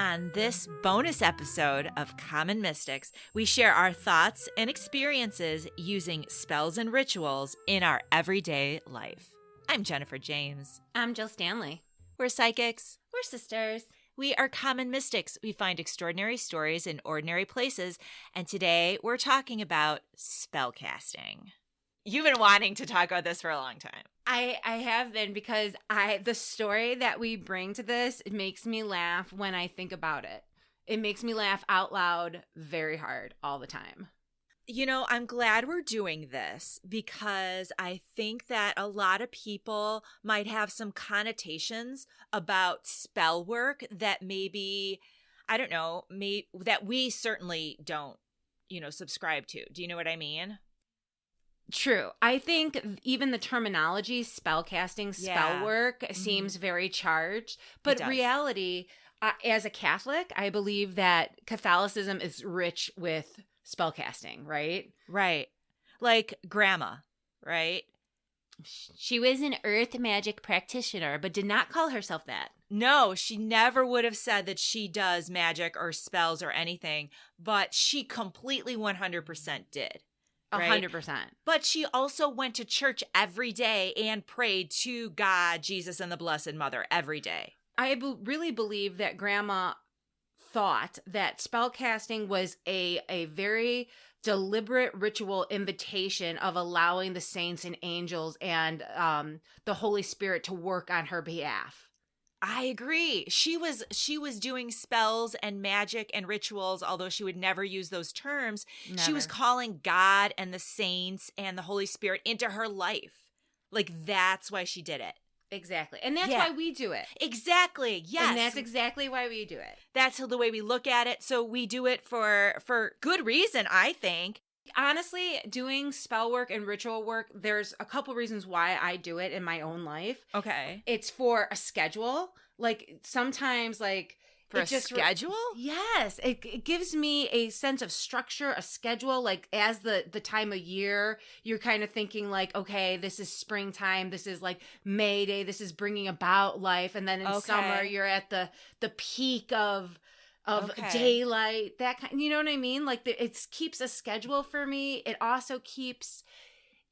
On this bonus episode of Common Mystics, we share our thoughts and experiences using spells and rituals in our everyday life. I'm Jennifer James. I'm Jill Stanley. We're psychics. We're sisters. We are common mystics. We find extraordinary stories in ordinary places, and today we're talking about spellcasting. You've been wanting to talk about this for a long time. I have been because the story that we bring to this, it makes me laugh when I think about it. It makes me laugh out loud very hard all the time. You know, I'm glad we're doing this because I think that a lot of people might have some connotations about spell work that maybe, I don't know, that we certainly don't, subscribe to. Do you know what I mean? True. I think even the terminology, spellcasting, spell work, seems very charged. But reality, as a Catholic, I believe that Catholicism is rich with spellcasting, right? Right. Like grandma, right? She was an earth magic practitioner, but did not call herself that. No, she never would have said that she does magic or spells or anything, but she completely 100% did. Right? 100%. But she also went to church every day and prayed to God, Jesus, and the Blessed Mother every day. I really believe that Grandma thought that spellcasting was a very deliberate ritual invitation of allowing the saints and angels and the Holy Spirit to work on her behalf. I agree. She was doing spells and magic and rituals, although she would never use those terms. Never. She was calling God and the saints and the Holy Spirit into her life. Like, that's why she did it. Exactly. And that's why we do it. Exactly. Yes. And that's exactly why we do it. That's the way we look at it. So we do it for good reason, I think. Honestly, doing spell work and ritual work, there's a couple reasons why I do it in my own life. Okay. It's for a schedule. Like sometimes for a schedule? Yes. It gives me a sense of structure, a schedule. Like as the time of year, you're kind of thinking like, okay, this is springtime. This is like May Day. This is bringing about life. And then in summer, you're at the peak of daylight, that kind, you know what I mean? Like it keeps a schedule for me. It also keeps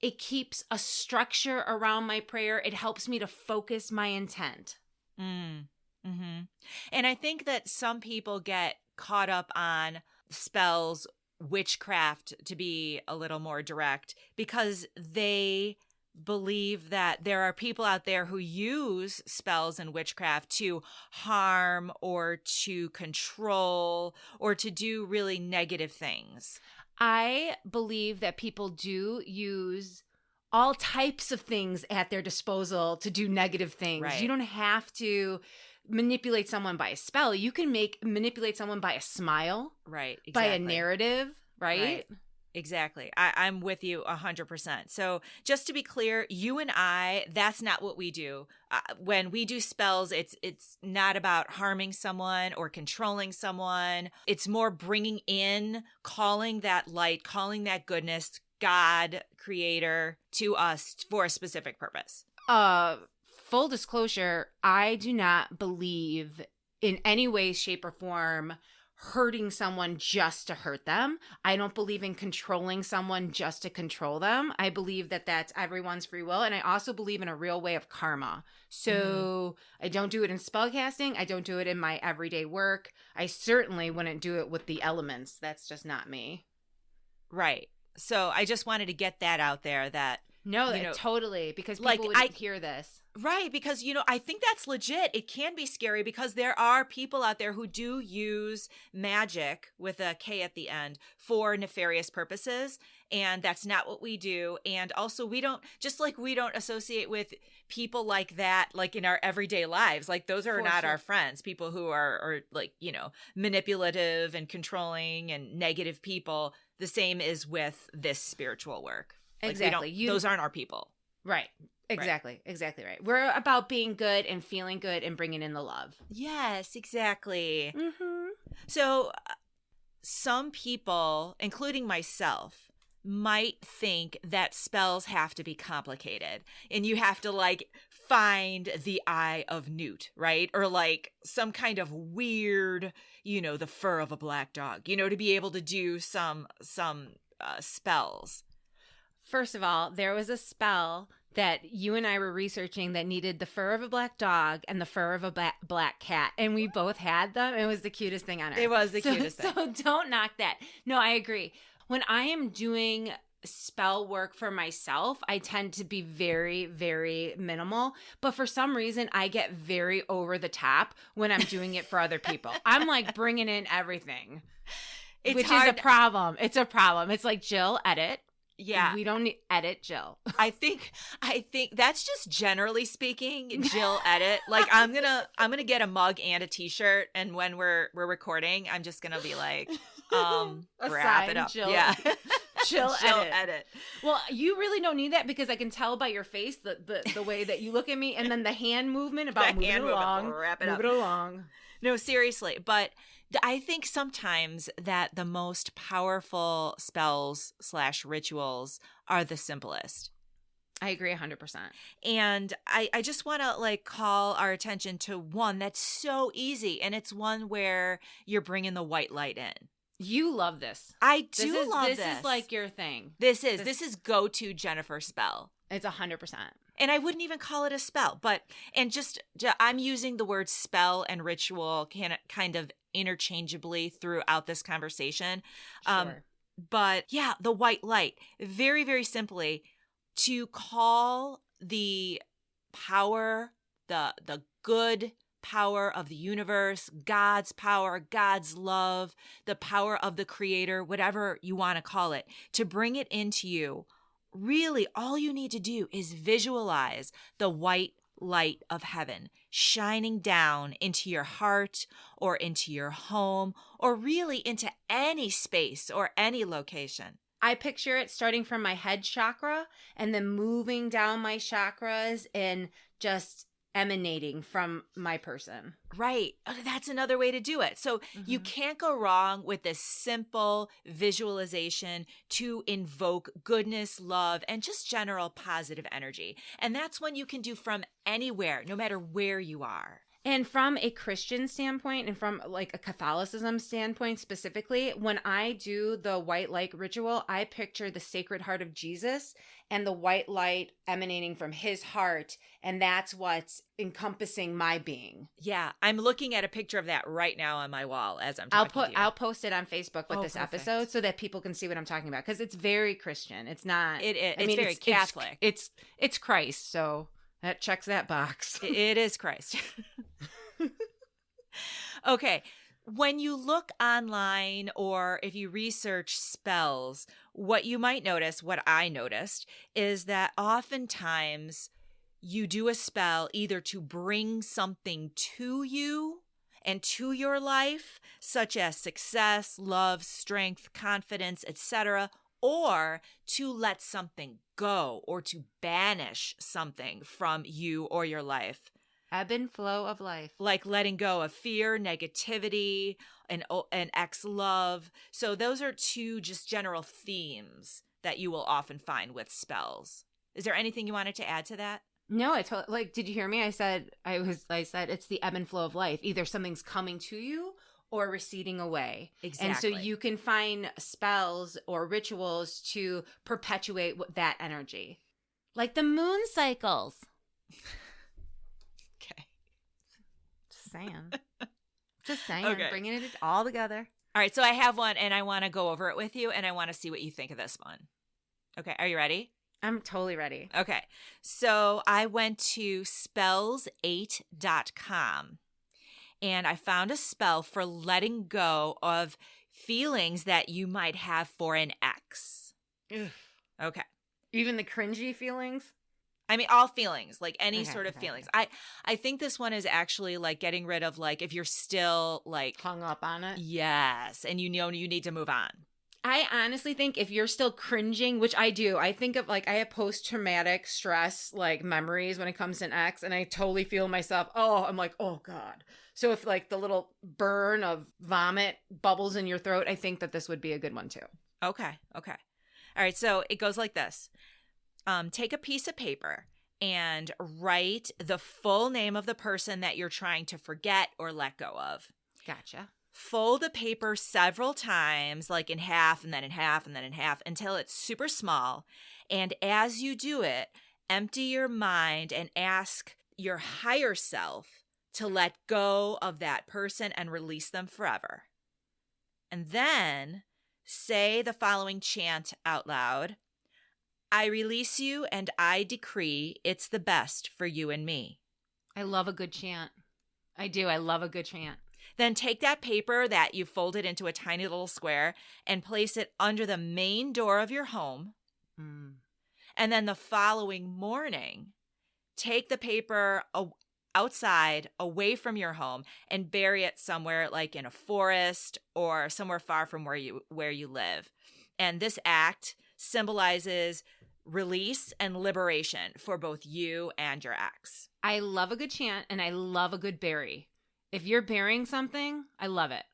a structure around my prayer. It helps me to focus my intent. Mm-hmm. And I think that some people get caught up on spells, witchcraft, to be a little more direct, because they believe that there are people out there who use spells and witchcraft to harm or to control or to do really negative things. I believe that people do use all types of things at their disposal to do negative things. Right. You don't have to manipulate someone by a spell. You can manipulate someone by a smile. Right. Exactly. By a narrative. Right? Exactly. I'm with you 100%. So just to be clear, you and I, that's not what we do. When we do spells, it's not about harming someone or controlling someone. It's more bringing in, calling that light, calling that goodness, God, creator, to us for a specific purpose. Full disclosure, I do not believe in any way, shape, or form hurting someone just to hurt them. I don't believe in controlling someone just to control them. I believe that that's everyone's free will. And I also believe in a real way of karma. So I don't do it in spellcasting. I don't do it in my everyday work. I certainly wouldn't do it with the elements. That's just not me. Right. So I just wanted to get that out there that totally, because people would hear this. Right, because, I think that's legit. It can be scary because there are people out there who do use magic with a K at the end for nefarious purposes, and that's not what we do. And also we don't associate with people like that, like in our everyday lives. Like those are not our friends, people who are like, manipulative and controlling and negative people. The same is with this spiritual work. Exactly. Those aren't our people. Right. Exactly. Right. Exactly right. We're about being good and feeling good and bringing in the love. Yes, exactly. Mm-hmm. So some people, including myself, might think that spells have to be complicated and you have to like find the eye of Newt, right? Or like some kind of weird, the fur of a black dog, to be able to do some spells. First of all, there was a spell that you and I were researching that needed the fur of a black dog and the fur of a black cat. And we both had them. It was the cutest thing on earth. It was the cutest thing. So don't knock that. No, I agree. When I am doing spell work for myself, I tend to be very, very minimal. But for some reason, I get very over the top when I'm doing it for other people. I'm like bringing in everything, which is a problem. It's a problem. It's like, Jill, edit. Yeah. We don't need edit Jill. I think that's just generally speaking, Jill edit. Like I'm gonna get a mug and a t-shirt, and when we're recording, I'm just gonna be like, wrap it up. Jill. Yeah. Jill edit. Well, you really don't need that because I can tell by your face the way that you look at me, and then the hand movement about moving it along. Wrap it up. Move it along. No, seriously, but I think sometimes that the most powerful spells / rituals are the simplest. I agree 100%. And I just want to like call our attention to one that's so easy, and it's one where you're bringing the white light in. You love this. I do love this. This is like your thing. This is go-to Jennifer spell. It's 100%. And I wouldn't even call it a spell, I'm using the word spell and ritual kind of interchangeably throughout this conversation. Sure. But yeah, the white light, very, very simply, to call the power, the good power of the universe, God's power, God's love, the power of the creator, whatever you want to call it, to bring it into you. Really, all you need to do is visualize the white light of heaven shining down into your heart or into your home or really into any space or any location. I picture it starting from my head chakra and then moving down my chakras and just emanating from my person. Right. That's another way to do it. So you can't go wrong with this simple visualization to invoke goodness, love, and just general positive energy. And that's one you can do from anywhere, no matter where you are. And from a Christian standpoint and from like a Catholicism standpoint specifically, when I do the white light ritual, I picture the Sacred Heart of Jesus and the white light emanating from his heart. And that's what's encompassing my being. Yeah. I'm looking at a picture of that right now on my wall as I'm talking to you. I'll post it on Facebook with this episode so that people can see what I'm talking about. Because it's very Christian. It's not. It's very Catholic. It's Christ. So that checks that box. It is Christ. Okay. When you look online or if you research spells, what you might notice, what I noticed, is that oftentimes you do a spell either to bring something to you and to your life, such as success, love, strength, confidence, etc., or to let something go or to banish something from you or your life. Ebb and flow of life. Like letting go of fear, negativity, and ex-love. So those are two just general themes that you will often find with spells. Is there anything you wanted to add to that? No, did you hear me? I said it's the ebb and flow of life. Either something's coming to you or receding away. Exactly. And so you can find spells or rituals to perpetuate that energy. Like the moon cycles. Okay. Just saying. Okay. Bringing it all together. All right. So I have one and I want to go over it with you and I want to see what you think of this one. Okay. Are you ready? I'm totally ready. Okay. So I went to spells8.com and I found a spell for letting go of feelings that you might have for an ex. Ugh. Okay. Even the cringy feelings? I mean, all feelings, like any Okay, sort of okay. feelings. I think this one is actually like getting rid of like if you're still like Hung up on it? yes, and you know you need to move on. I honestly think if you're still cringing, which I do, I think of like I have post-traumatic stress like memories when it comes to an ex, and I totally feel myself, I'm like, oh God. So if like the little burn of vomit bubbles in your throat, I think that this would be a good one too. Okay. All right, so it goes like this. Take a piece of paper and write the full name of the person that you're trying to forget or let go of. Gotcha. Fold the paper several times, like in half and then in half and then in half, until it's super small. And as you do it, empty your mind and ask your higher self to let go of that person and release them forever. And then say the following chant out loud. I release you and I decree it's the best for you and me. I love a good chant. I do. I love a good chant. Then take that paper that you folded into a tiny little square and place it under the main door of your home. And then the following morning, take the paper outside, away from your home, and bury it somewhere like in a forest or somewhere far from where you live. And this act symbolizes release and liberation for both you and your ex. I love a good chant and I love a good bury. If you're burying something, I love it.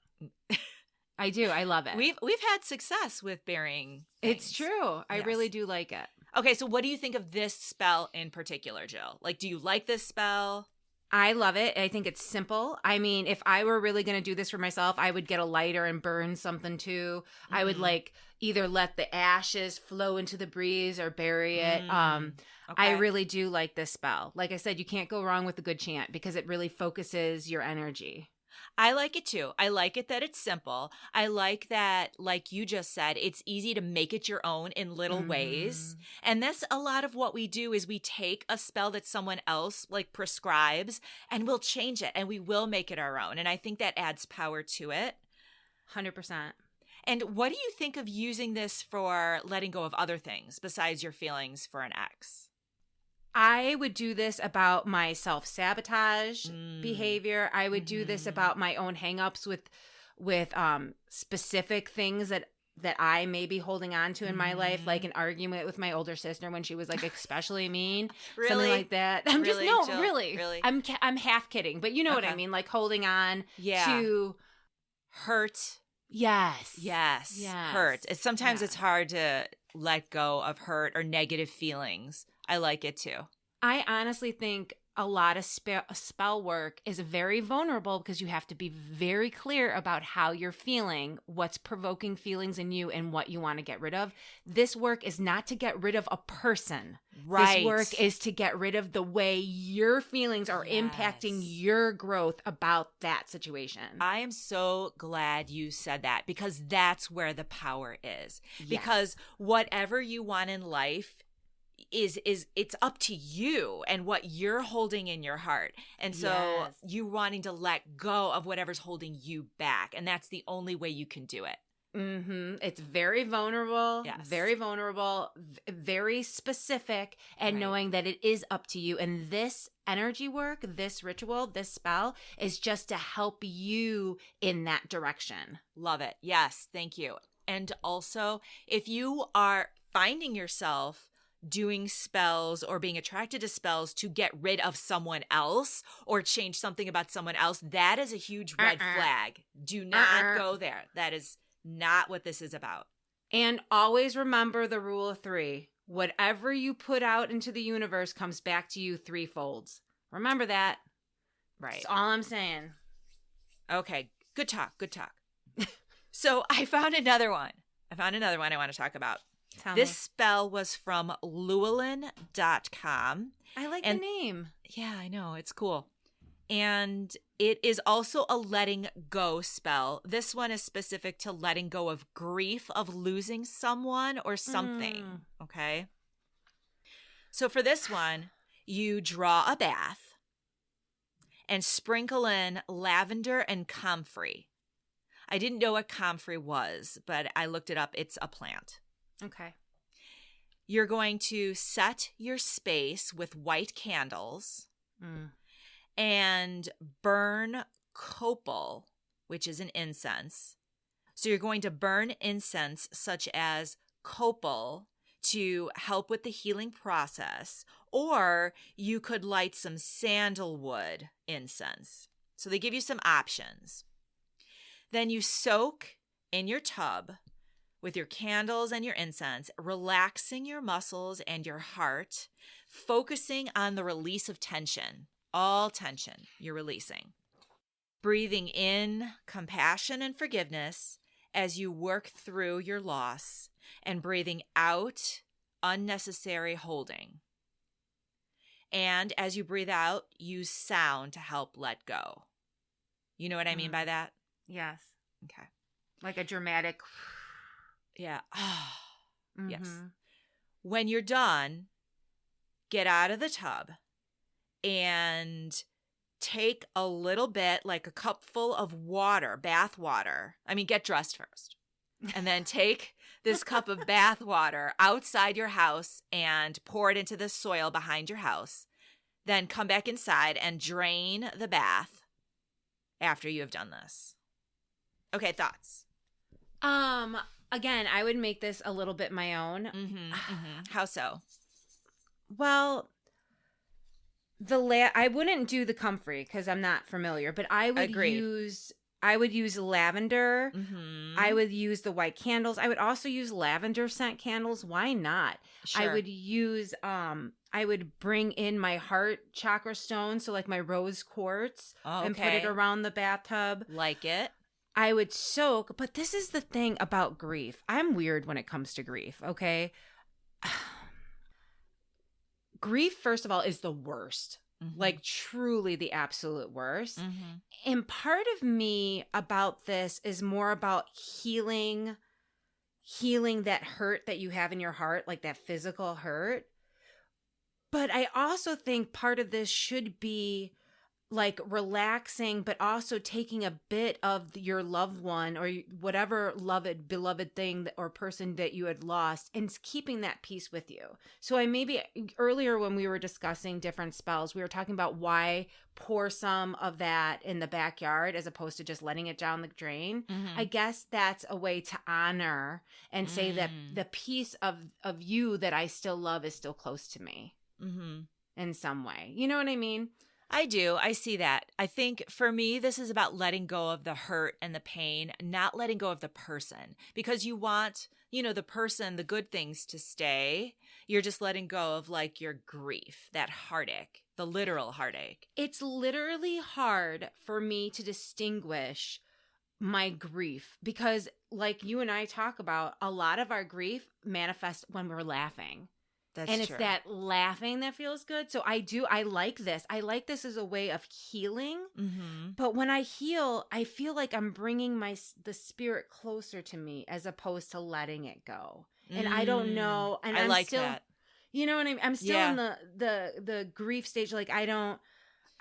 I do. I love it. We've had success with burying things. It's true. I really do like it. Okay, so what do you think of this spell in particular, Jill? Like, do you like this spell? I love it. I think it's simple. I mean, if I were really going to do this for myself, I would get a lighter and burn something too. I would like either let the ashes flow into the breeze or bury it. I really do like this spell. Like I said, you can't go wrong with a good chant because it really focuses your energy. I like it too. I like it that it's simple. I like that, like you just said, it's easy to make it your own in little ways. And that's a lot of what we do is we take a spell that someone else like prescribes and we'll change it and we will make it our own. And I think that adds power to it. 100%. And what do you think of using this for letting go of other things besides your feelings for an ex? I would do this about my self-sabotage behavior. I would do this about my own hangups with specific things that I may be holding on to in my life, like an argument with my older sister when she was like especially mean, something like that. I'm really, just Jill? Really. I'm half kidding, but you know what I mean, like holding on to hurt. Yes. Hurt. Sometimes it's hard to let go of hurt or negative feelings. I like it too. I honestly think a lot of spell work is very vulnerable because you have to be very clear about how you're feeling, what's provoking feelings in you, and what you want to get rid of. This work is not to get rid of a person. Right. This work is to get rid of the way your feelings are impacting your growth about that situation. I am so glad you said that because that's where the power is. Because whatever you want in life is it's up to you and what you're holding in your heart. And so you wanting to let go of whatever's holding you back. And that's the only way you can do it. It's very vulnerable, very specific, and knowing that it is up to you. And this energy work, this ritual, this spell is just to help you in that direction. Love it. Yes. Thank you. And also, if you are finding yourself doing spells or being attracted to spells to get rid of someone else or change something about someone else, that is a huge red flag. Do not go there. That is not what this is about. And always remember the rule of 3. Whatever you put out into the universe comes back to you 3-folds. Remember that. Right. That's all I'm saying. Okay. Good talk. So I found another one I want to talk about. This spell was from Llewellyn.com. I like the name. Yeah, I know. It's cool. And it is also a letting go spell. This one is specific to letting go of grief of losing someone or something. Okay. So for this one, you draw a bath and sprinkle in lavender and comfrey. I didn't know what comfrey was, but I looked it up. It's a plant. Okay. You're going to set your space with white candles and burn copal, which is an incense. So you're going to burn incense such as copal to help with the healing process, or you could light some sandalwood incense. So they give you some options. Then you soak in your tub with your candles and your incense, relaxing your muscles and your heart, focusing on the release of tension. All tension you're releasing. Breathing in compassion and forgiveness as you work through your loss, and breathing out unnecessary holding. And as you breathe out, use sound to help let go. You know what I mean by that? Yes. Okay. Like a dramatic. Yeah. Mm-hmm. Yes. When you're done, get out of the tub and take a little bit, like a cupful of water, bath water. I mean, get dressed first. And then take this cup of bath water outside your house and pour it into the soil behind your house. Then come back inside and drain the bath after you have done this. Okay, thoughts? Again, I would make this a little bit my own. How so? Well, I wouldn't do the comfrey because I'm not familiar, but I would use lavender. I would use the white candles. I would also use lavender scent candles. Why not? Sure. I would use I would bring in my heart chakra stone, so like my rose quartz, and put it around the bathtub. Like it. I would soak, but this is the thing about grief. I'm weird when it comes to grief, okay? Grief, first of all, is the worst. Like truly the absolute worst. And part of me about this is more about healing that hurt that you have in your heart, like that physical hurt. But I also think part of this should be like relaxing, but also taking a bit of your loved one or whatever beloved thing or person that you had lost and keeping that peace with you. So I maybe earlier when we were discussing different spells, we were talking about why pour some of that in the backyard as opposed to just letting it down the drain. I guess that's a way to honor and say that the piece of you that I still love is still close to me in some way. You know what I mean? I do. I see that. I think for me, this is about letting go of the hurt and the pain, not letting go of the person, because you want, the person, the good things to stay. You're just letting go of like your grief, that heartache, the literal heartache. It's literally hard for me to distinguish my grief because like you and I talk about, a lot of our grief manifests when we're laughing. That's and true. It's that laughing that feels good. So I like this. I like this as a way of healing. But when I heal, I feel like I'm bringing the spirit closer to me as opposed to letting it go. And I don't know. And I'm like still, that. You know what I mean? I'm still in the grief stage. Like I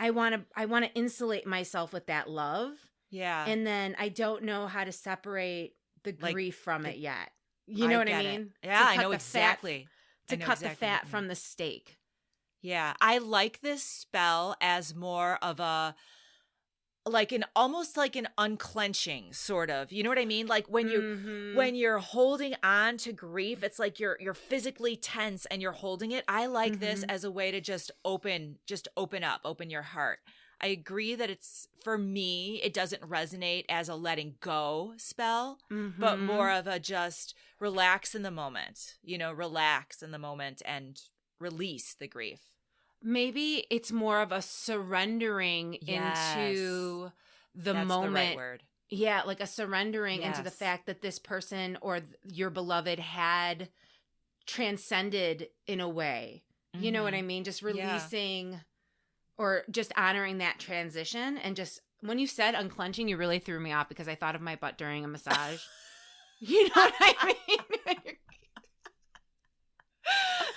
want to insulate myself with that love. Yeah. And then I don't know how to separate the grief from it yet. You know what I mean? Yeah, I know exactly. To cut the fat from the steak. Yeah. I like this spell as more of almost like an unclenching sort of, you know what I mean? Like when you're holding on to grief, it's like you're physically tense and you're holding it. I like this as a way to just open your heart. I agree that for me, it doesn't resonate as a letting go spell, but more of a just relax in the moment, relax in the moment and release the grief. Maybe it's more of a surrendering into the moment. That's the right word. Yeah, like a surrendering into the fact that this person or your beloved had transcended in a way. You know what I mean? Just releasing or just honoring that transition. And just when you said unclenching, you really threw me off because I thought of my butt during a massage. You know what I mean?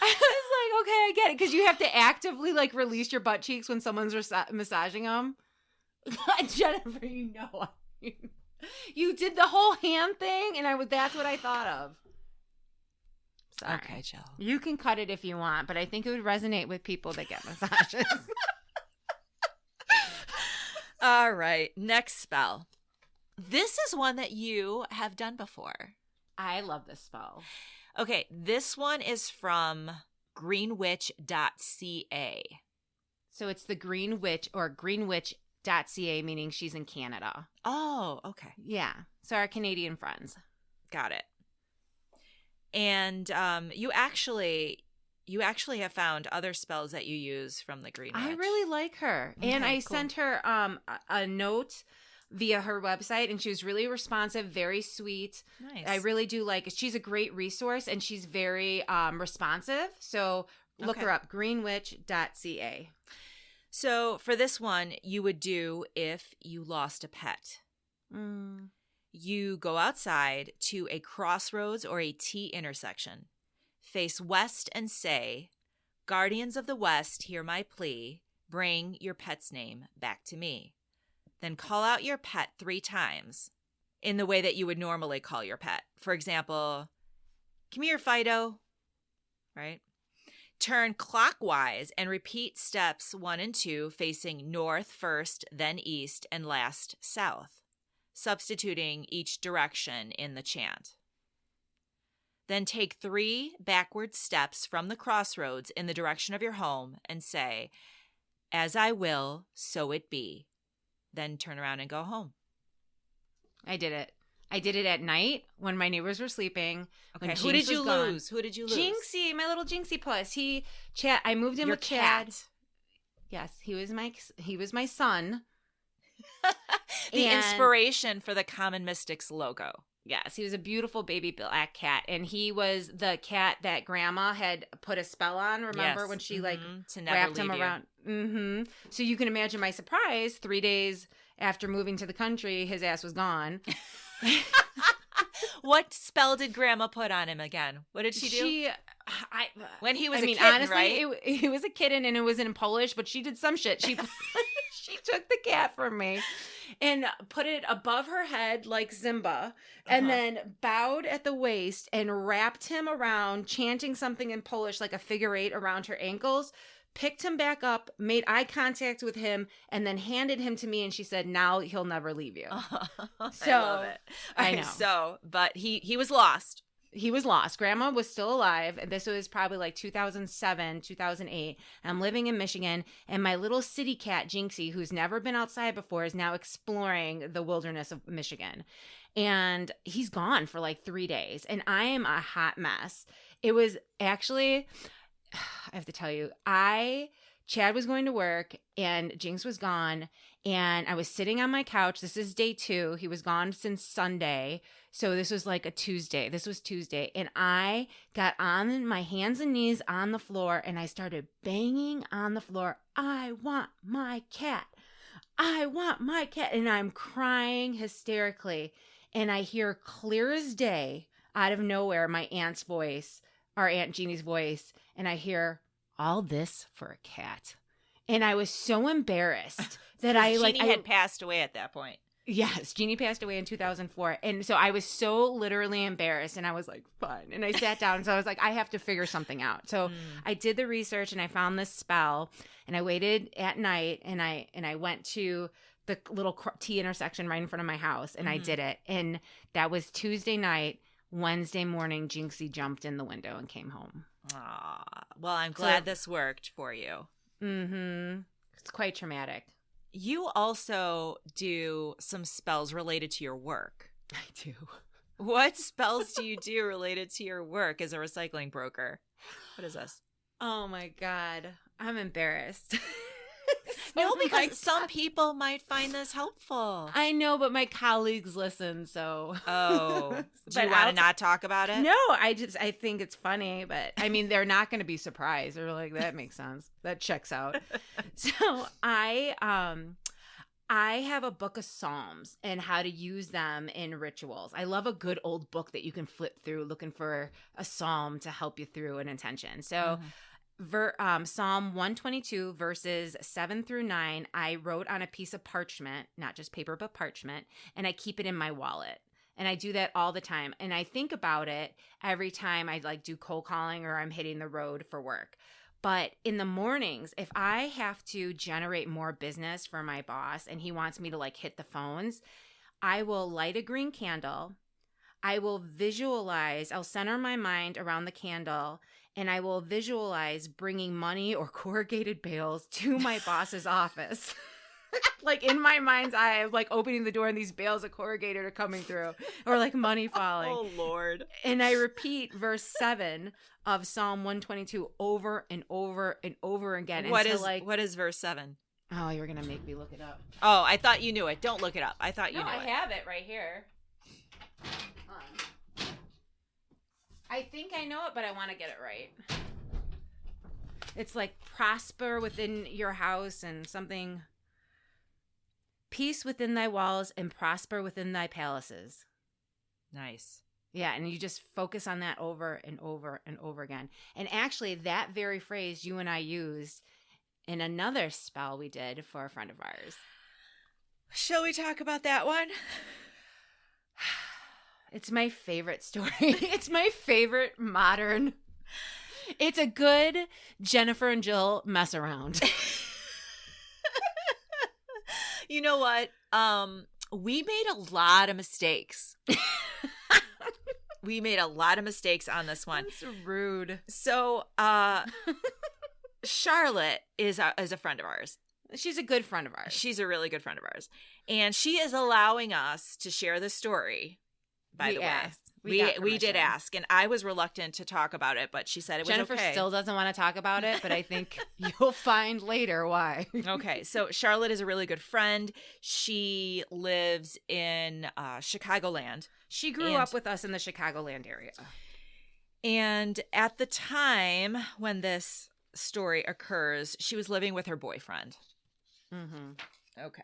I was like, okay, I get it. Because you have to actively like release your butt cheeks when someone's massaging them. Jennifer, you know. You did the whole hand thing, and that's what I thought of. Sorry. Okay, Jill. You can cut it if you want, but I think it would resonate with people that get massages. All right, next spell. This is one that you have done before. I love this spell. Okay, this one is from greenwitch.ca. So it's the Green Witch or greenwitch.ca, meaning she's in Canada. Oh, okay. Yeah. So our Canadian friends. Got it. And you actually have found other spells that you use from the Green Witch. I really like her. Okay, And I cool. sent her a note via her website, and she was really responsive, very sweet. Nice. I really do like it. She's a great resource, and she's very responsive. So look Okay. her up, greenwitch.ca. So for this one, you would do if you lost a pet. You go outside to a crossroads or a T intersection. Face west and say, "Guardians of the West, hear my plea. Bring your pet's name back to me." Then call out your pet 3 times in the way that you would normally call your pet. For example, "Come here, Fido." Right? Turn clockwise and repeat steps 1 and 2, facing north first, then east, and last south, substituting each direction in the chant. Then take 3 backward steps from the crossroads in the direction of your home and say, "As I will, so it be." Then turn around and go home. I did it. I did it at night when my neighbors were sleeping. Okay. When Who did Jinx you was gone. lose? Who did you lose? Jinxie, my little Jinxie puss. I moved in Your with Chad. cat. Yes, he was my son. The And- inspiration for the Common Mystics logo. Yes, he was a beautiful baby black cat, and he was the cat that Grandma had put a spell on. Remember Yes. when she To never wrapped him leave you. around? So you can imagine my surprise. 3 days after moving to the country, his ass was gone. What spell did Grandma put on him again? What did she do? When he was a kitten, honestly, right? it was a kitten and it was in Polish, but she did some shit. She she took the cat from me and put it above her head like Simba, and then bowed at the waist and wrapped him around, chanting something in Polish like a figure 8 around her ankles. Picked him back up, made eye contact with him, and then handed him to me. And she said, "Now he'll never leave you." I love it. I Okay, know. So, but he was lost. He was lost. Grandma was still alive. This was probably like 2007, 2008. I'm living in Michigan, and my little city cat, Jinxie, who's never been outside before, is now exploring the wilderness of Michigan. And he's gone for like 3 days, and I am a hot mess. It was actually, I have to tell you, Chad was going to work, and Jinx was gone, and I was sitting on my couch. This is day 2. He was gone since Sunday. So this was like a Tuesday. This was Tuesday. And I got on my hands and knees on the floor, and I started banging on the floor. "I want my cat. I want my cat." And I'm crying hysterically. And I hear clear as day out of nowhere my aunt's voice, our Aunt Jeannie's voice. And I hear, "All this for a cat." And I was so embarrassed that Jeannie had passed away at that point. Yes, Jeannie passed away in 2004. And so I was so literally embarrassed, and I was like, fine. And I sat down. So I was like, I have to figure something out. So I did the research, and I found this spell, and I waited at night, and I went to the little T intersection right in front of my house, and I did it. And that was Tuesday night. Wednesday morning, Jinxie jumped in the window and came home. Aw. Well, I'm glad this worked for you. It's quite traumatic. You also do some spells related to your work. I do. What spells do you do related to your work as a recycling broker? What is this? Oh my God. I'm embarrassed. No, Oh my because some God. people might find this helpful. I know, but my colleagues listen, so. Oh. Do But you want I'll to not talk about it? No, I think it's funny, but I mean, they're not going to be surprised. They're like, that makes sense. That checks out. So I have a book of Psalms and how to use them in rituals. I love a good old book that you can flip through looking for a psalm to help you through an intention. So Psalm 122 verses 7 through 9, I wrote on a piece of parchment, not just paper, but parchment, and I keep it in my wallet. And I do that all the time. And I think about it every time I like do cold calling or I'm hitting the road for work. But in the mornings, if I have to generate more business for my boss and he wants me to like hit the phones, I will light a green candle. I will visualize, I'll center my mind around the candle, and I will visualize bringing money or corrugated bales to my boss's office. Like in my mind's eye, I'm like opening the door and these bales of corrugated are coming through, or like money falling. Oh, Lord. And I repeat verse 7 of Psalm 122 over and over and over again. What is verse 7? Oh, you're going to make me look it up. Oh, I thought you knew it. Don't look it up. I thought you knew it. I have it right here. I think I know it, but I want to get it right. It's like prosper within your house and something. Peace within thy walls and prosper within thy palaces. Nice. Yeah, and you just focus on that over and over and over again. And actually, that very phrase you and I used in another spell we did for a friend of ours. Shall we talk about that one? It's my favorite story. It's my favorite modern. It's a good Jennifer and Jill mess around. You know what? We made a lot of mistakes. We made a lot of mistakes on this one. That's rude. So, Charlotte is a friend of ours. She's a good friend of ours. She's a really good friend of ours. And she is allowing us to share the story, by the way. We did ask, and I was reluctant to talk about it, but she said it was Jennifer okay. still doesn't want to talk about it, but I think you'll find later why. Okay, so Charlotte is a really good friend. She lives in Chicagoland. She grew up with us in the Chicagoland area. And at the time when this story occurs, she was living with her boyfriend. Mm-hmm. Okay.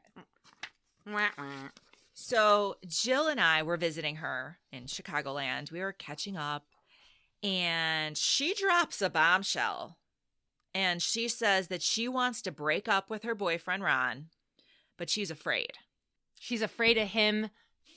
So Jill and I were visiting her in Chicagoland. We were catching up, and she drops a bombshell. And she says that she wants to break up with her boyfriend, Ron, but she's afraid. She's afraid of him,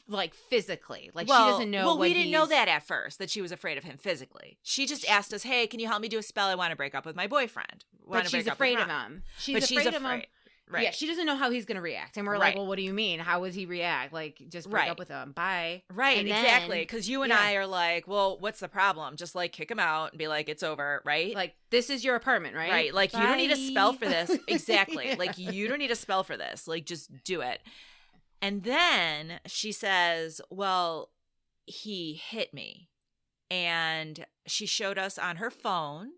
like, physically. Like, she doesn't know Well, we didn't know that at first, that she was afraid of him physically. She just asked us, hey, can you help me do a spell? I want to break up with my boyfriend. But she's afraid of him. She's afraid of him. Right. Yeah, she doesn't know how he's going to react. And we're like, well, what do you mean? How would he react? Like, just break up with him. Bye. Right, and exactly. Because you and I are like, well, what's the problem? Just, like, kick him out and be like, it's over, right? Like, this is your apartment, right? Right. Like, Bye. you don't need a spell for this. Exactly. Like, you don't need a spell for this. Like, just do it. And then she says, well, he hit me. And she showed us on her phone.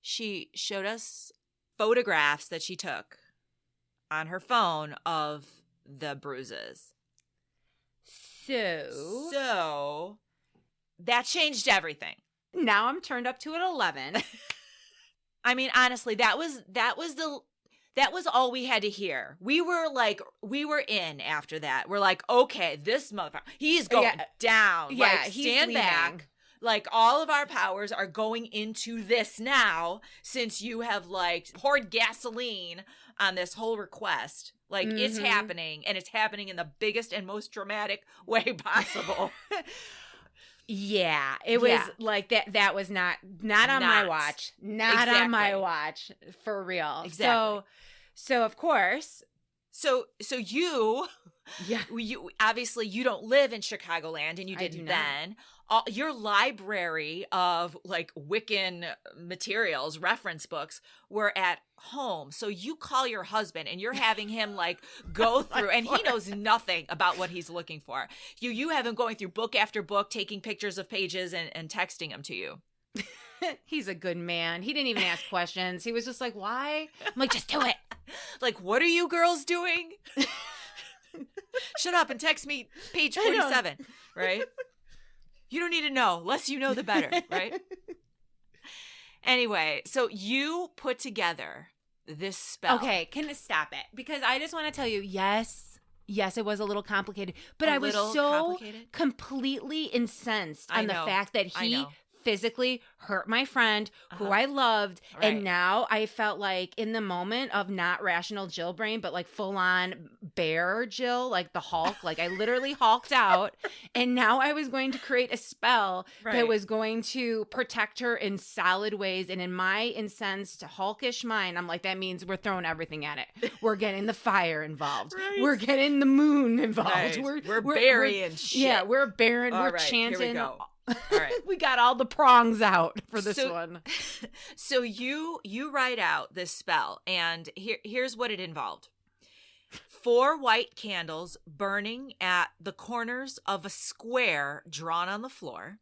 She showed us photographs that she took on her phone of the bruises. So that changed everything. Now I'm turned up to an 11. I mean, honestly, that was all we had to hear. We were in after that. We're like, okay, this motherfucker, he's going down. Yeah, like, he's stand leaving. back. Like, all of our powers are going into this now, since you have, like, poured gasoline on this whole request. Like, it's happening, and it's happening in the biggest and most dramatic way possible. Yeah, it was like that was not on my watch. Not on my watch, for real. Exactly. So of course. So you obviously you don't live in Chicagoland, and you didn't then. Your library of, like, Wiccan materials, reference books, were at home. So you call your husband, and you're having him, like, go through, and he knows nothing about what he's looking for. You have him going through book after book, taking pictures of pages and texting them to you. He's a good man. He didn't even ask questions. He was just like, why? I'm like, just do it. Like, what are you girls doing? Shut up and text me page 47, right? You don't need to know. Less you know, the better, right? Anyway, so you put together this spell. Okay, can I stop it? Because I just want to tell you, yes, it was a little complicated. But I was so completely incensed on the fact that he physically hurt my friend who I loved. Right. And now I felt like, in the moment of not rational Jill brain, but like full on bear Jill, like the Hulk, like I literally hulked out. And now I was going to create a spell that was going to protect her in solid ways. And in my incensed hulkish mind, I'm like, that means we're throwing everything at it. We're getting the fire involved. Right. We're getting the moon involved. Right. We're burying shit. Yeah, we're burying, we're chanting. Here we go. All right. We got all the prongs out for this one. So you write out this spell, and here's what it involved. 4 white candles burning at the corners of a square drawn on the floor.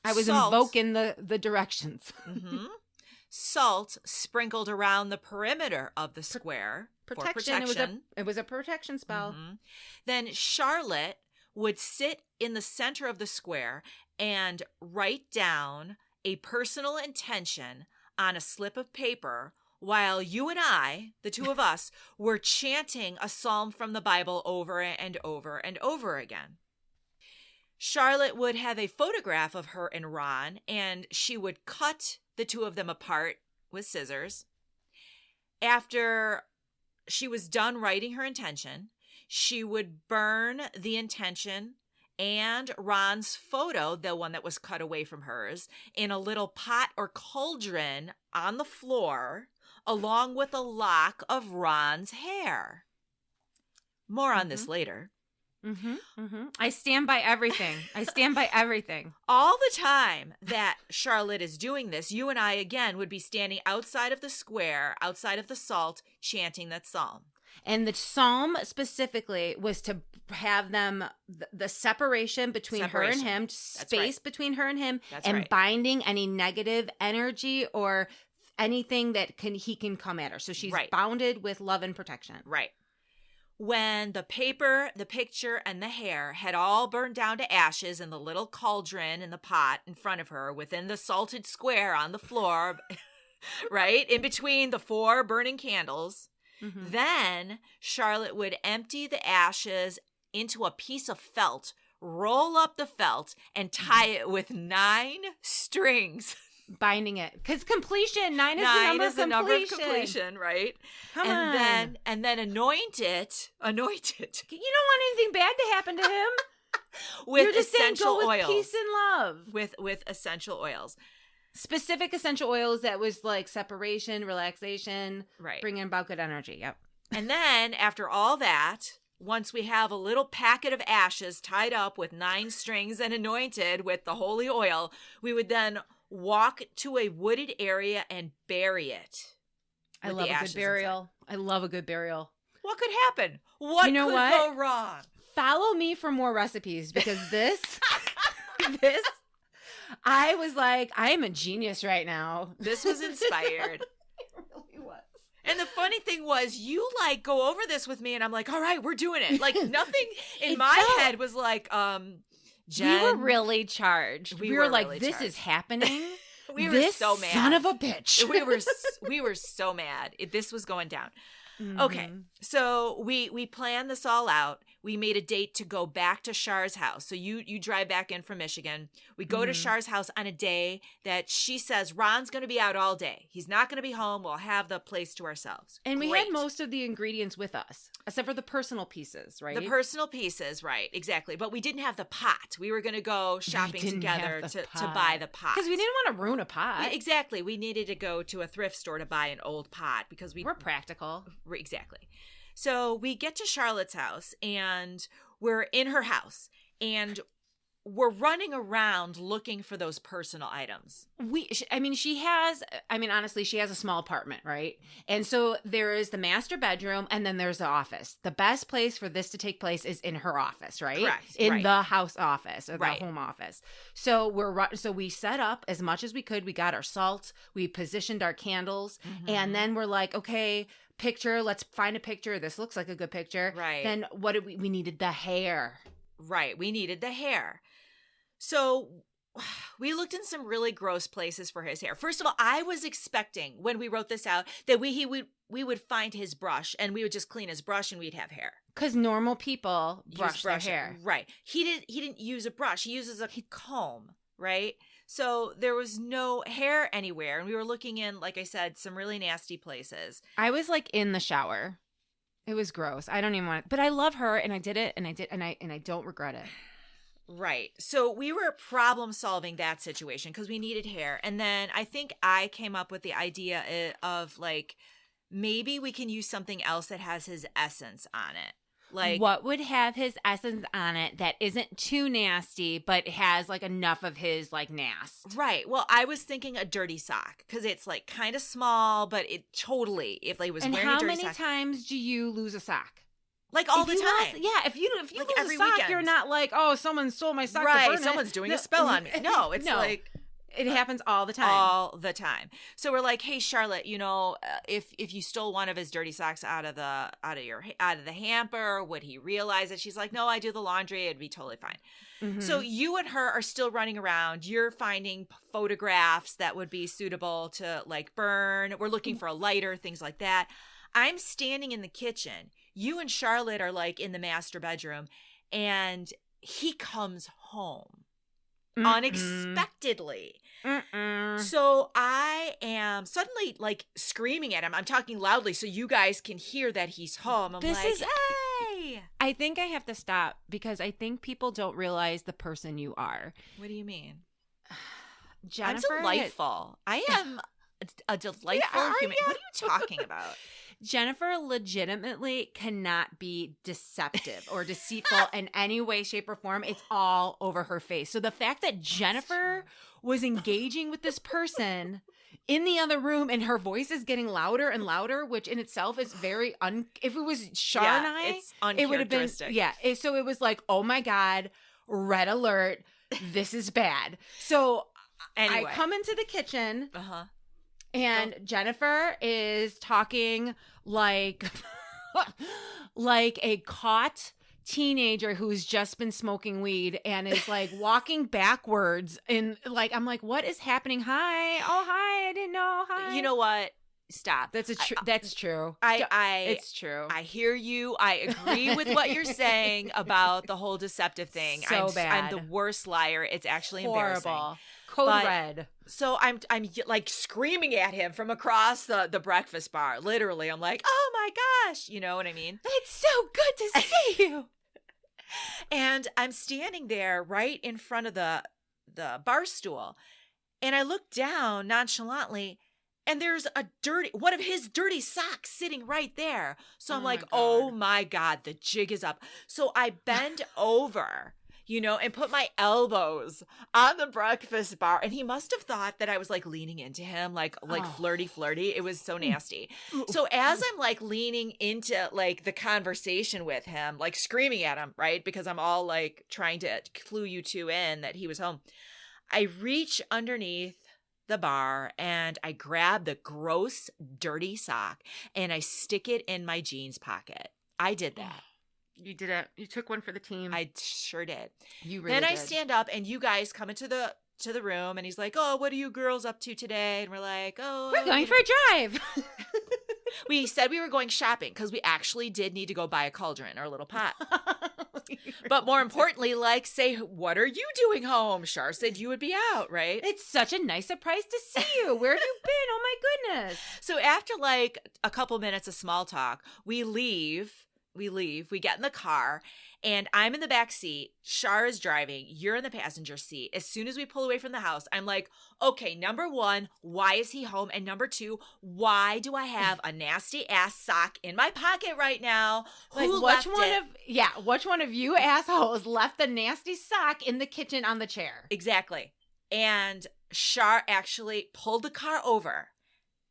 I was Salt, invoking the directions. mhm. Salt sprinkled around the perimeter of the square for protection. It was a protection spell. Mhm. Then Charlotte would sit in the center of the square and write down a personal intention on a slip of paper while you and I, the two of us, were chanting a psalm from the Bible over and over and over again. Charlotte would have a photograph of her and Ron, and she would cut the two of them apart with scissors. After she was done writing her intention, she would burn the intention and Ron's photo, the one that was cut away from hers, in a little pot or cauldron on the floor, along with a lock of Ron's hair. More on this later. I stand by everything. All the time that Charlotte is doing this, you and I, again, would be standing outside of the square, outside of the salt, chanting that psalm. And the psalm specifically was to have them, the separation between her and him, space between her and him, and binding any negative energy or anything that he can come at her. So she's bounded with love and protection. Right. When the paper, the picture, and the hair had all burned down to ashes in the little cauldron in the pot in front of her within the salted square on the floor, right, in between the 4 burning candles, then Charlotte would empty the ashes into a piece of felt, roll up the felt, and tie it with 9 strings. Binding it, because completion, 9 is the number of completion, right? Come on. And then anoint it. You don't want anything bad to happen to him. With You're just essential saying, go oils, with peace and love. With essential oils, specific essential oils that was like separation, relaxation, right? Bringing about good energy. Yep. And then after all that, once we have a little packet of ashes tied up with 9 strings and anointed with the holy oil, we would then walk to a wooded area and bury it. I love a good burial. What could happen? What could go wrong? Follow me for more recipes, because this, I was like, I am a genius right now. This was inspired. It really was. And the funny thing was, you like go over this with me, and I'm like, all right, we're doing it. Like nothing in my head was like, Jen, we were really charged. We were like, really this is happening. We were so mad. Son of a bitch. we were so mad. This was going down. Okay, so we planned this all out. We made a date to go back to Char's house. So you drive back in from Michigan. We go to Char's house on a day that she says Ron's going to be out all day. He's not going to be home. We'll have the place to ourselves. And we had most of the ingredients with us, except for the personal pieces, right? The personal pieces, right, exactly. But we didn't have the pot. We were going to go shopping together to buy the pot. Because we didn't want to ruin a pot. Exactly. We needed to go to a thrift store to buy an old pot because we're practical. Exactly. So we get to Charlotte's house, and we're in her house, and we're running around looking for those personal items. She has a small apartment, right? And so there is the master bedroom, and then there's the office. The best place for this to take place is in her office, right? Correct. In the house office or the home office. So we set up as much as we could. We got our salt. We positioned our candles, and then we're like, okay, picture. Let's find a picture. This looks like a good picture. Right. Then what did we needed the hair. Right. We needed the hair. So we looked in some really gross places for his hair. First of all, I was expecting when we wrote this out that we would find his brush and we would just clean his brush and we'd have hair. Because normal people brush their hair. Right. He didn't use a brush. He uses a comb, right? So there was no hair anywhere. And we were looking in, like I said, some really nasty places. I was like in the shower. It was gross. I don't even want it. But I love her, and I did it, and I don't regret it. Right. So we were problem solving that situation because we needed hair. And then I think I came up with the idea of like, maybe we can use something else that has his essence on it. Like, what would have his essence on it that isn't too nasty, but has like enough of his like nasty? Right. Well, I was thinking a dirty sock because it's like kind of small, but it totally, if they was wearing a dirty sock. And how many times do you lose a sock? Like all the time. If you like lose every a sock, weekend. You're not like, oh, someone stole my sock to Right, burn someone's it. doing a spell on me. No, it's like it happens all the time. All the time. So we're like, hey, Charlotte, if you stole one of his dirty socks out of the hamper, would he realize it? She's like, no, I do the laundry. It'd be totally fine. Mm-hmm. So you and her are still running around. You're finding photographs that would be suitable to like burn. We're looking for a lighter, things like that. I'm standing in the kitchen. You and Charlotte are like in the master bedroom, and he comes home unexpectedly. So I am suddenly like screaming at him. I'm talking loudly so you guys can hear that he's home. I'm hey! I think I have to stop because I think people don't realize the person you are. What do you mean? Jennifer, I'm delightful. I am a delightful human. What are you talking about? Jennifer legitimately cannot be deceptive or deceitful in any way, shape, or form. It's all over her face. So the fact that Jennifer was engaging with this person in the other room and her voice is getting louder and louder, which in itself is very if it was Char and I, it's uncharacteristic. It would have been, so it was like, oh my God, red alert. This is bad. So anyway. I come into the kitchen. And Jennifer is talking like like a caught teenager who's just been smoking weed and is like walking backwards and like I'm like, what is happening? Hi. Oh, hi. I didn't know. Hi. You know what? Stop. That's true. It's true. I hear you. I agree with what you're saying about the whole deceptive thing. So bad. I'm the worst liar. It's actually horrible. Embarrassing. Code red. So I'm like screaming at him from across the breakfast bar. Literally, I'm like, oh my gosh, you know what I mean? It's so good to see you. And I'm standing there right in front of the bar stool, and I look down nonchalantly. And there's one of his dirty socks sitting right there. So I'm like, oh my God, the jig is up. So I bend over, and put my elbows on the breakfast bar. And he must have thought that I was like leaning into him, like flirty. It was so nasty. So as I'm like leaning into like the conversation with him, like screaming at him, right? Because I'm all like trying to clue you two in that he was home. I reach underneath the bar and I grab the gross, dirty sock and I stick it in my jeans pocket. I did that. You did it. You took one for the team. I sure did. You really Then did. I stand up and you guys come into the room and he's like, oh, what are you girls up to today? And we're like, oh, we're going for a drive. We said we were going shopping because we actually did need to go buy a cauldron or a little pot. But more importantly, like, say, what are you doing home? Char said you would be out, right? It's such a nice surprise to see you. Where have you been? Oh, my goodness. So after, like, a couple minutes of small talk, we leave. We get in the car, and I'm in the back seat. Char is driving. You're in the passenger seat. As soon as we pull away from the house, I'm like, okay, number one, why is he home? And number two, why do I have a nasty ass sock in my pocket right now? Who left it? Which one of you assholes left the nasty sock in the kitchen on the chair? Exactly. And Char actually pulled the car over.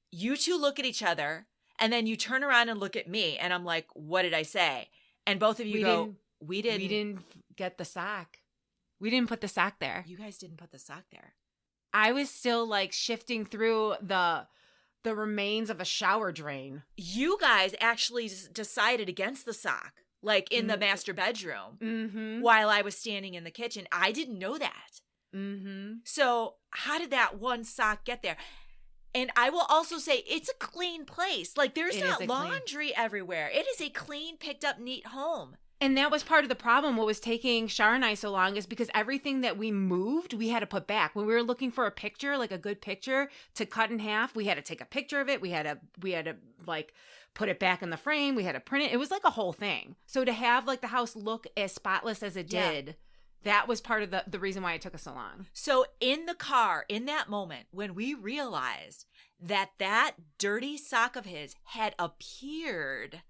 You two look at each other. And then you turn around and look at me, and I'm like, what did I say? And both of you we didn't get the sock. We didn't put the sock there. You guys didn't put the sock there. I was still like shifting through the remains of a shower drain. You guys actually decided against the sock, like in the master bedroom, while I was standing in the kitchen. I didn't know that. So how did that one sock get there? And I will also say it's a clean place. Like there's not laundry everywhere. It is a clean, picked up, neat home. And that was part of the problem. What was taking Char and I so long is because everything that we moved, we had to put back. When we were looking for a picture, like a good picture to cut in half, we had to take a picture of it. We had to like put it back in the frame. We had to print it. It was like a whole thing. So to have like the house look as spotless as it did, that was part of the reason why it took us so long. So in the car, in that moment, when we realized that dirty sock of his had appeared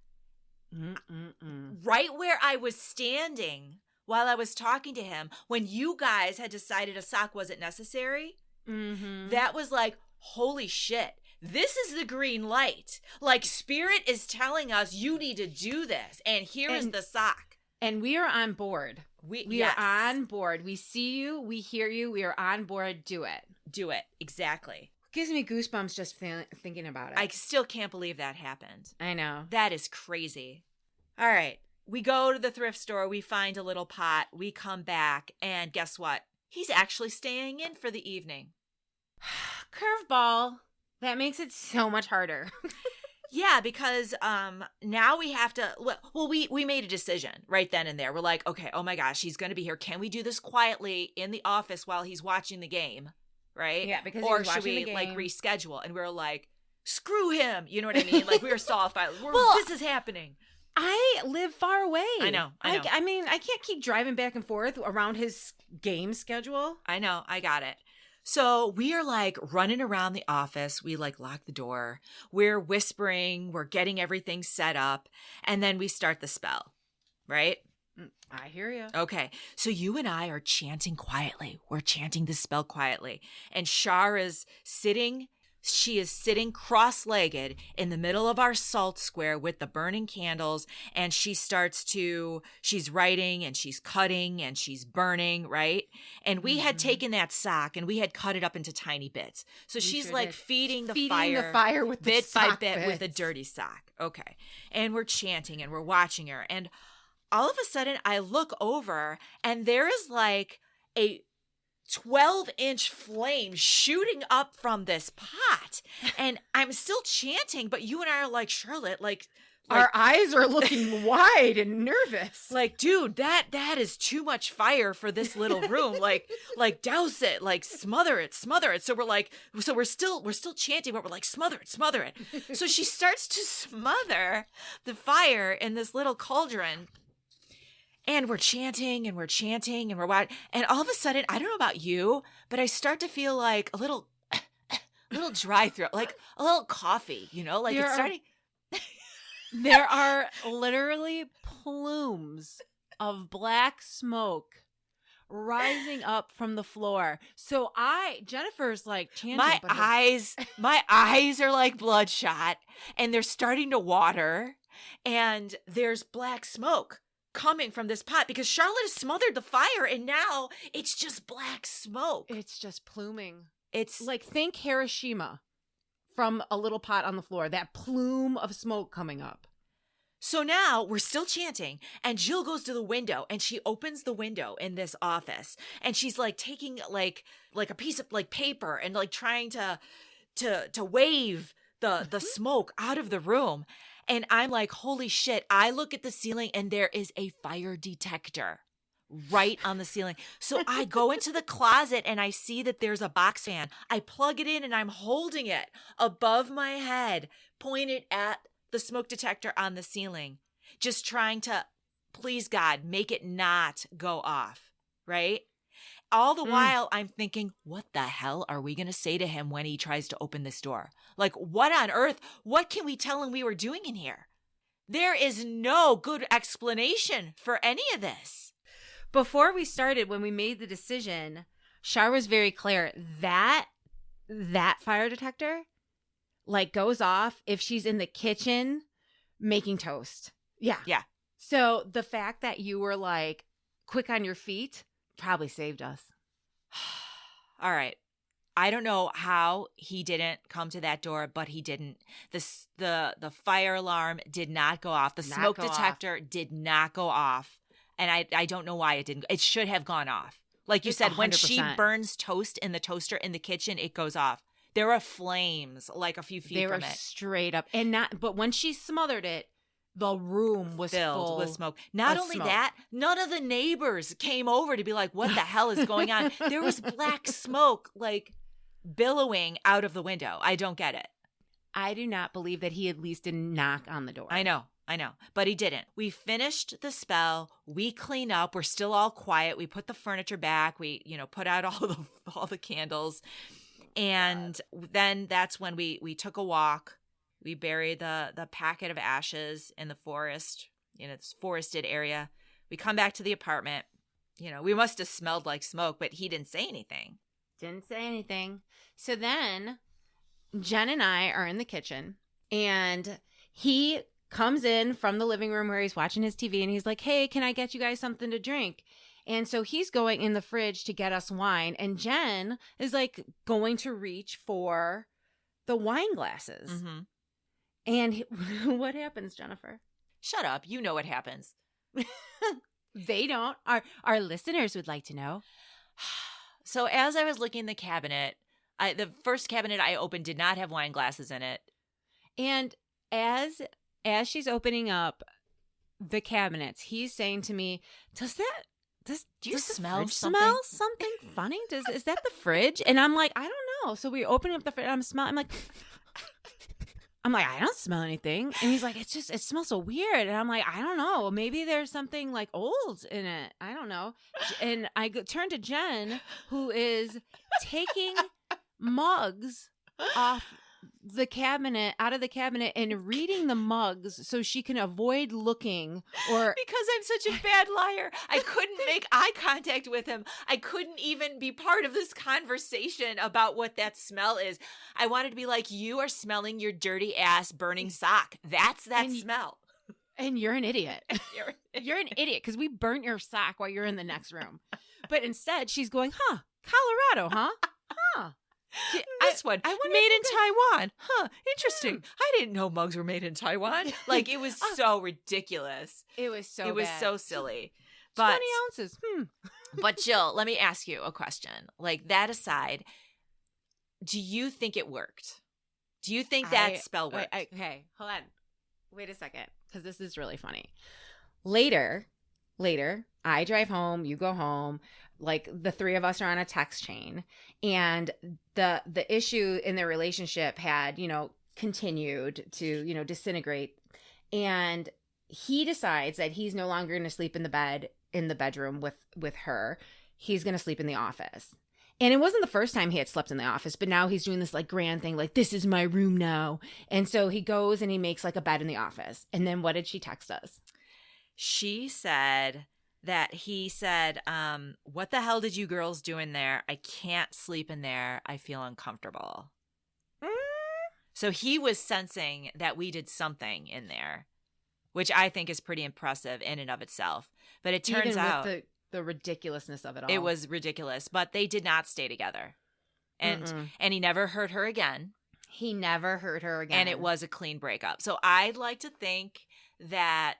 right where I was standing while I was talking to him, when you guys had decided a sock wasn't necessary, that was like, holy shit. this is the green light. Like, Spirit is telling us you need to do this. And here is the sock. And we are on board. We yes. are on board. We see you. We hear you. We are on board. Do it. Do it. Exactly. Gives me goosebumps just thinking about it. I still can't believe that happened. I know. That is crazy. All right. We go to the thrift store. We find a little pot. We come back. And guess what? He's actually staying in for the evening. Curveball. That makes it so much harder. Yeah, because now we have to, well, we made a decision right then and there. We're like, okay, oh my gosh, he's going to be here. Can we do this quietly in the office while he's watching the game, right? Yeah, because or should we like reschedule? And we're like, screw him. You know what I mean? Like, we were stalled. This is happening. I live far away. I know. I mean, I can't keep driving back and forth around his game schedule. I know. I got it. So we are like running around the office. We like lock the door. We're whispering. We're getting everything set up. And then we start the spell, right? I hear you. Okay. So you and I are chanting quietly. We're chanting the spell quietly. And Shar is sitting. She is sitting cross-legged in the middle of our salt square with the burning candles, and she's writing and she's cutting and she's burning, right? And we had taken that sock and we had cut it up into tiny bits. So she's like feeding the fire with the bit by sock bit bits. with a dirty sock. Okay. And we're chanting and we're watching her. And all of a sudden I look over and there is like a 12-inch flame shooting up from this pot. And I'm still chanting, but you and I are like, Charlotte, like our eyes are looking wide and nervous. Like, dude, that is too much fire for this little room. like douse it, like smother it. So we're still chanting, but we're like, smother it. So she starts to smother the fire in this little cauldron. And we're chanting and we're and all of a sudden, I don't know about you, but I start to feel like a little dry throat, like a little coffee, like it's starting. There are literally plumes of black smoke rising up from the floor. So Jennifer's like chanting. My eyes are like bloodshot and they're starting to water and there's black smoke coming from this pot because Charlotte has smothered the fire and now it's just black smoke. It's just pluming. It's like, think Hiroshima from a little pot on the floor, that plume of smoke coming up. So now we're still chanting and Jill goes to the window and she opens the window in this office and she's like taking like a piece of like paper and like trying to wave the smoke out of the room. And I'm like, holy shit. I look at the ceiling and there is a fire detector right on the ceiling. So I go into the closet and I see that there's a box fan. I plug it in and I'm holding it above my head, pointed at the smoke detector on the ceiling, just trying to, please God, make it not go off, right? All the while, I'm thinking, what the hell are we going to say to him when he tries to open this door? Like, what on earth? What can we tell him we were doing in here? There is no good explanation for any of this. Before we started, when we made the decision, Shar was very clear that fire detector, like, goes off if she's in the kitchen making toast. Yeah. Yeah. So the fact that you were, like, quick on your feet probably saved us. All right. I don't know how he didn't come to that door, but he didn't. The fire alarm did not go off. The smoke detector did not go off. And I don't know why it didn't. It should have gone off. Like you said, 100%. When she burns toast in the toaster in the kitchen, it goes off. There were flames like a few feet from it. They were straight up. But when she smothered it, the room was filled with smoke. Not only that, none of the neighbors came over to be like, what the hell is going on? There was black smoke like billowing out of the window. I don't get it. I do not believe that he at least didn't knock on the door. I know. But he didn't. We finished the spell. We clean up. We're still all quiet. We put the furniture back. We, put out all the candles. And then that's when we took a walk. We buried the packet of ashes in the forest, in its forested area. We come back to the apartment. We must have smelled like smoke, but he didn't say anything. So then Jen and I are in the kitchen, and he comes in from the living room where he's watching his TV, and he's like, hey, can I get you guys something to drink? And so he's going in the fridge to get us wine, and Jen is like going to reach for the wine glasses. Mm-hmm. And what happens, Jennifer? Shut up. You know what happens. They don't. Our listeners would like to know. So as I was looking in the cabinet, the first cabinet I opened did not have wine glasses in it. And as she's opening up the cabinets, he's saying to me, do you smell something funny? Is that the fridge? And I'm like, I don't know. So we open up the fridge, and I'm like, I don't smell anything. And he's like, it smells so weird. And I'm like, I don't know. Maybe there's something like old in it. I don't know. And I turn to Jen, who is taking mugs out of the cabinet and reading the mugs so she can avoid looking, or because I'm such a bad liar. I couldn't make eye contact with him. I couldn't even be part of this conversation about what that smell is. I wanted to be like, you are smelling your dirty ass burning sock. That's that smell. And you're an idiot. You're an idiot because we burnt your sock while you're in the next room. But instead she's going, Colorado, huh? This one, made in Taiwan. Huh, interesting. I didn't know mugs were made in Taiwan. Like, it was so ridiculous. It was so It was bad. so silly. But 20 ounces. But Jill, let me ask you a question. Like, that aside, do you think it worked? Do you think that spell worked? Okay, hold on. Wait a second, because this is really funny. Later, I drive home, you go home. Like, the three of us are on a text chain, and the issue in their relationship had, continued to, disintegrate. And he decides that he's no longer going to sleep in the bedroom with her. He's going to sleep in the office. And it wasn't the first time he had slept in the office, but now he's doing this like grand thing, like, this is my room now. And so he goes and he makes like a bed in the office. And then what did she text us? She said that he said, what the hell did you girls do in there? I can't sleep in there. I feel uncomfortable. So he was sensing that we did something in there, which I think is pretty impressive in and of itself. But it turns out the ridiculousness of it all. It was ridiculous, but they did not stay together. And he never hurt her again. He never hurt her again. And it was a clean breakup. So I'd like to think that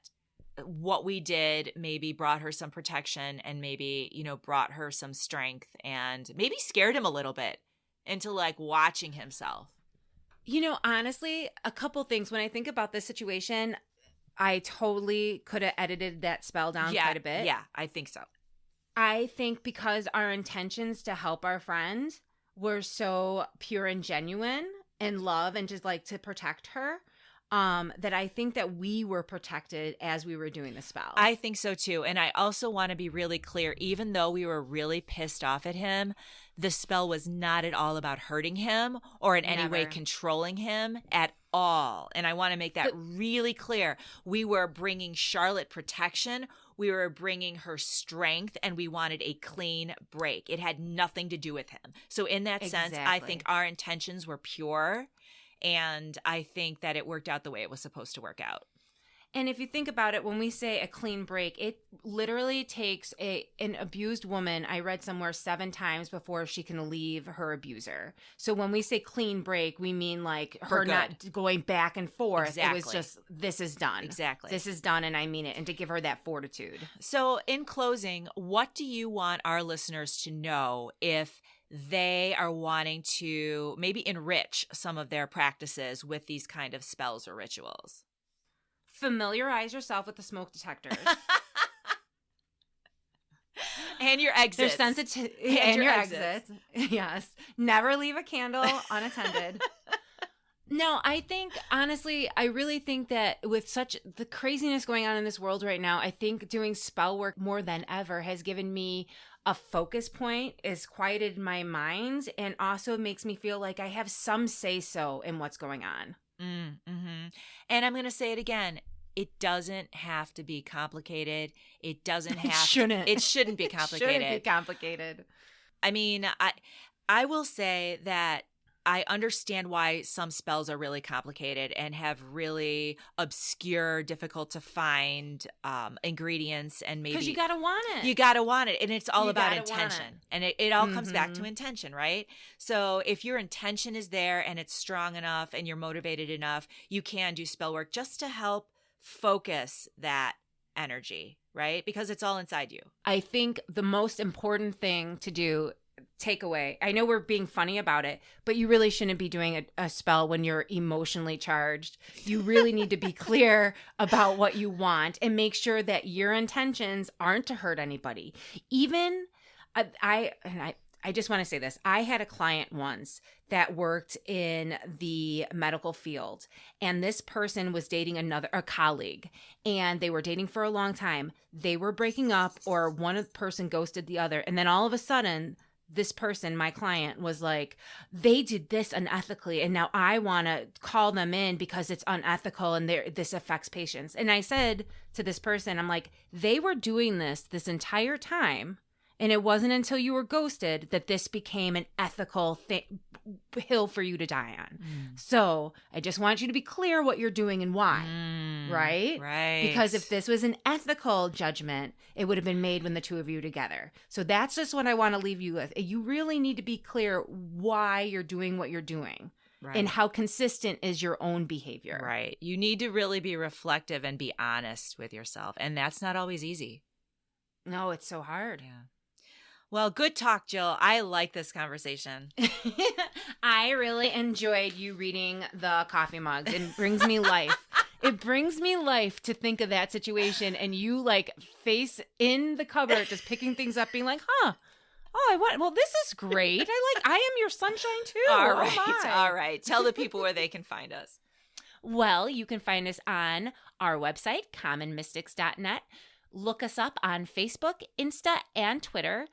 what we did maybe brought her some protection and maybe, brought her some strength and maybe scared him a little bit into like watching himself. Honestly, a couple things. When I think about this situation, I totally could have edited that spell down quite a bit. Yeah, I think so. I think because our intentions to help our friend were so pure and genuine and love and just like to protect her, that I think that we were protected as we were doing the spell. I think so too. And I also want to be really clear, even though we were really pissed off at him, the spell was not at all about hurting him or in any way controlling him at all. And I want to make that really clear. We were bringing Charlotte protection. We were bringing her strength, and we wanted a clean break. It had nothing to do with him. So in that sense, I think our intentions were pure. And I think that it worked out the way it was supposed to work out. And if you think about it, when we say a clean break, it literally takes an abused woman, I read somewhere, 7 times before she can leave her abuser. So when we say clean break, we mean like her not going back and forth. Exactly. It was just, this is done. Exactly. This is done, and I mean it. And to give her that fortitude. So in closing, what do you want our listeners to know if they are wanting to maybe enrich some of their practices with these kind of spells or rituals? Familiarize yourself with the smoke detectors. And your exits. They're sensitive. And your exits. Yes. Never leave a candle unattended. No, I think, honestly, I really think that with such the craziness going on in this world right now, I think doing spell work more than ever has given me a focus point, has quieted my mind, and also makes me feel like I have some say-so in what's going on. Mm-hmm. And I'm going to say it again. It doesn't have to be complicated. It doesn't have It shouldn't be complicated. It shouldn't be complicated. I mean, I will say that I understand why some spells are really complicated and have really obscure, difficult to find ingredients, and maybe because you gotta want it. You gotta want it, and it's all You about gotta want intention, and it all comes back to Mhm. intention, right? So if your intention is there and it's strong enough and you're motivated enough, you can do spell work just to help focus that energy, right? Because it's all inside you. I think the most important thing to do, takeaway, I know we're being funny about it, but you really shouldn't be doing a spell when you're emotionally charged. You really need to be clear about what you want and make sure that your intentions aren't to hurt anybody. Even I just want to say this. I had a client once that worked in the medical field, and this person was dating a colleague, and they were dating for a long time. They were breaking up, or one person ghosted the other, and then all of a sudden, this person, my client, was like, they did this unethically, and now I want to call them in because it's unethical and this affects patients. And I said to this person, I'm like, they were doing this entire time, and it wasn't until you were ghosted that this became an ethical hill for you to die on. So I just want you to be clear what you're doing and why, right? Right. Because if this was an ethical judgment, it would have been made when the two of you were together. So that's just what I want to leave you with. You really need to be clear why you're doing what you're doing. Right. And how consistent is your own behavior. Right. You need to really be reflective and be honest with yourself. And that's not always easy. No, it's so hard. Yeah. Well, good talk, Jill. I like this conversation. I really enjoyed you reading the coffee mugs. It brings me life. It brings me life to think of that situation, and you like face in the cupboard, just picking things up, being like, huh. Oh, well, this is great. I am your sunshine too. All right. Oh my. All right. Tell the people where they can find us. Well, you can find us on our website, commonmystics.net. Look us up on Facebook, Insta, and Twitter.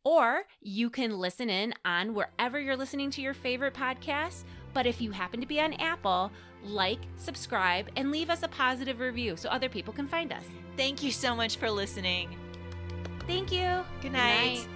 Or you can listen in on wherever you're listening to your favorite podcasts. But if you happen to be on Apple, like, subscribe, and leave us a positive review so other people can find us. Thank you so much for listening. Thank you. Good night.